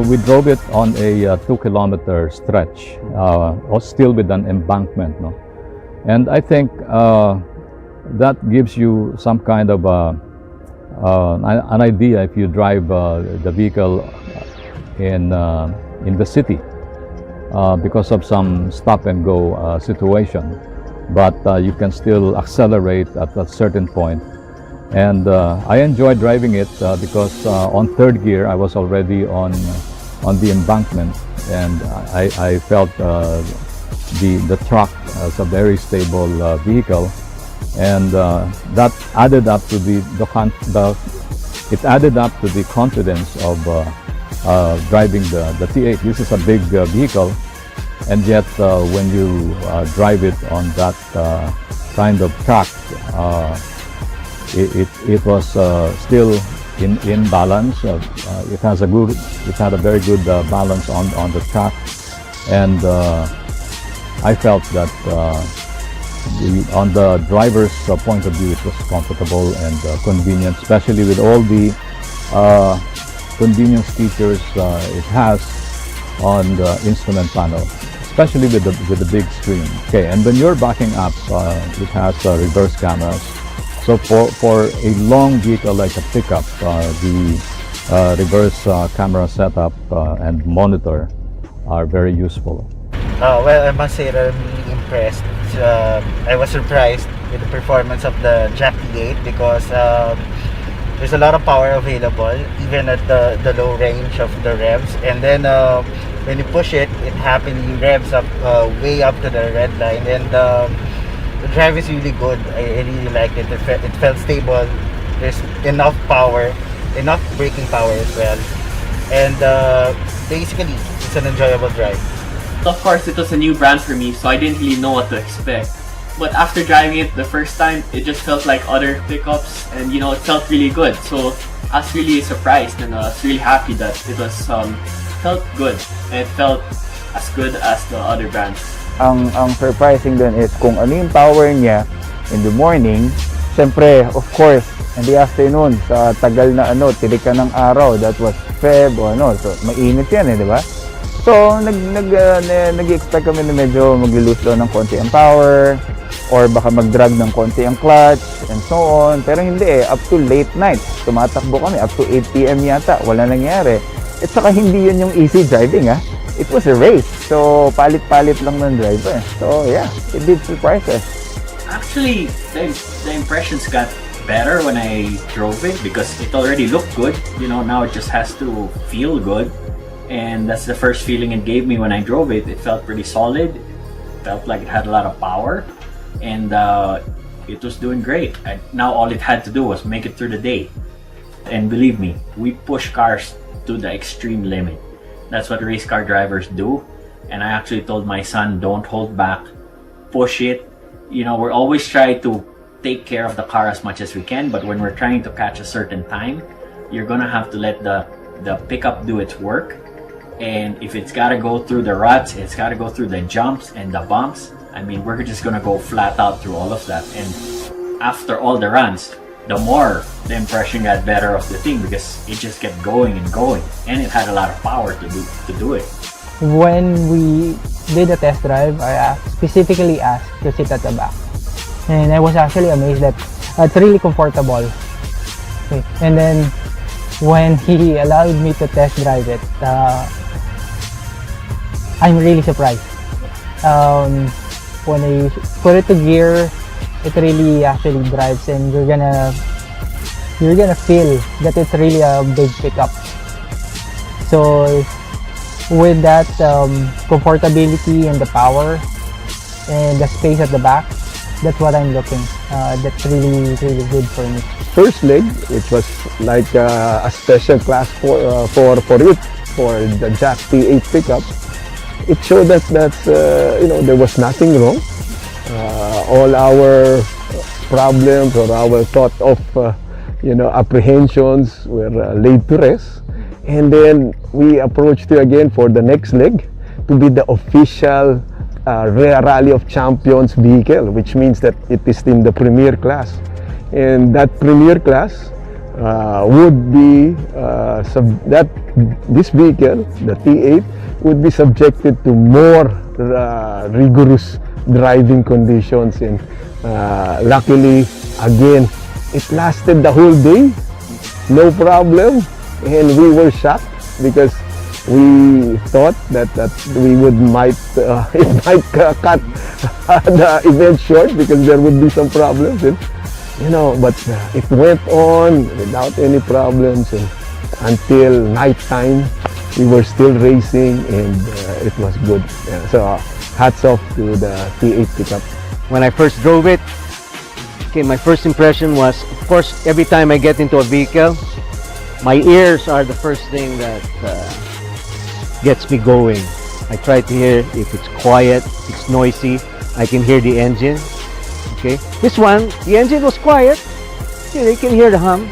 we drove it on a 2-kilometer stretch, still with an embankment, no? And I think that gives you some kind of an idea if you drive the vehicle in the city because of some stop and go situation. But you can still accelerate at a certain point. And I enjoyed driving it because on third gear I was already on the embankment, and I felt the truck as a very stable vehicle, and that added up to the confidence of driving the T8. This is a big vehicle, and yet when you drive it on that kind of track, it was still in balance. It had a very good balance on the track, and I felt that on the driver's point of view, it was comfortable and convenient, especially with all the convenience features it has on the instrument panel, especially with the big screen. Okay, and when you're backing up, it has reverse cameras. So for a long vehicle like a pickup, the reverse camera setup and monitor are very useful. Well, I must say that I'm really impressed. I was surprised with the performance of the JAC T8 because there's a lot of power available even at the low range of the revs, and then when you push it, it happily revs up way up to the red line, and the drive is really good. I really liked it. It felt stable. There's enough power, enough braking power as well, and basically it's an enjoyable drive. Of course, it was a new brand for me, so I didn't really know what to expect. But after driving it the first time, it just felt like other pickups, and you know, it felt really good. So I was really surprised, and I was really happy that it was felt good, and it felt as good as the other brands. Ang surprising dun is kung ano yung power niya in the morning. Siyempre, of course, in the afternoon, sa tagal na tirikan ng araw, that was Feb o so mainit yan di ba? So, nag-expect kami na medyo mag-lose daw ng konti ang power, or baka mag-drag ng konti ang clutch, and so on. Pero hindi up to late night. Tumatakbo kami, up to 8 PM yata, wala nangyari. At saka hindi yun yung easy driving It was a race. So, palit-palit lang ng driver. So, yeah, it did surprise us. Actually, the impressions got better when I drove it because it already looked good. You know, now it just has to feel good. And that's the first feeling it gave me when I drove it. It felt pretty solid. It felt like it had a lot of power. And it was doing great. Now all it had to do was make it through the day. And believe me, we push cars to the extreme limit. That's what race car drivers do. And I actually told my son, don't hold back, push it. You know, we're always trying to take care of the car as much as we can, but when we're trying to catch a certain time, you're gonna have to let the pickup do its work. And if it's gotta go through the ruts, it's gotta go through the jumps and the bumps, I mean, we're just gonna go flat out through all of that. And after all the runs, the more the impression got better of the thing because it just kept going and going, and it had a lot of power to do it. When we did a test drive, I specifically asked to sit at the back, and I was actually amazed that it's really comfortable. Okay. And then when he allowed me to test drive it, I'm really surprised. When I put it to gear, it really actually drives, and you're gonna feel that it's really a big pickup. So with that comfortability and the power and the space at the back, that's what I'm looking. That's really good for me. First leg, it was like a special class for the JAC T8 pickup. It showed us that there was nothing wrong. All our problems or our thought of apprehensions were laid to rest, and then we approached you again for the next leg to be the official Rally of Champions vehicle, which means that it is in the premier class, and that premier class would be this vehicle, the T8, would be subjected to more rigorous driving conditions, and luckily, again, it lasted the whole day, no problem, and we were shocked because we thought that it might cut the event short because there would be some problems, and but it went on without any problems, and until night time we were still racing, and it was good. Yeah, so hats off to the T8 pickup. When I first drove it, okay, my first impression was, of course, every time I get into a vehicle, my ears are the first thing that gets me going. I try to hear if it's quiet, if it's noisy, I can hear the engine. Okay, this one, the engine was quiet. You can hear the hum,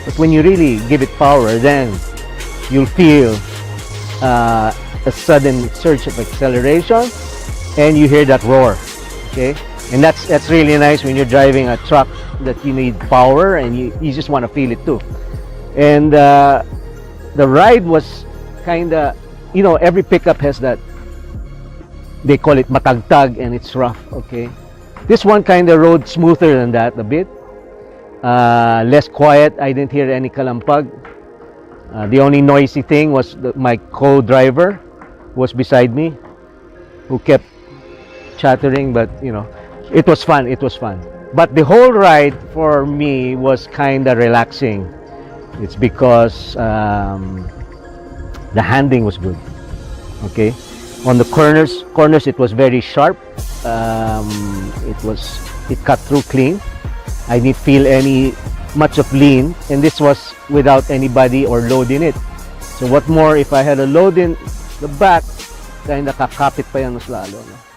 but when you really give it power, then you'll feel a sudden surge of acceleration, and you hear that roar. Okay, and that's really nice when you're driving a truck that you need power, and you just want to feel it too. And the ride was kind of, every pickup has that, they call it matagtag, and it's rough. Okay, this one kind of rode smoother than that a bit, less quiet. I didn't hear any kalampag. The only noisy thing was my co-driver was beside me, who kept chattering, but it was fun. But the whole ride for me was kind of relaxing. It's because the handling was good. Okay, on the corners it was very sharp. It cut through clean. I didn't feel much of lean, and this was without anybody or load in it. So what more if I had a load in the back, kind of kakapit pa yan mas lalo. No?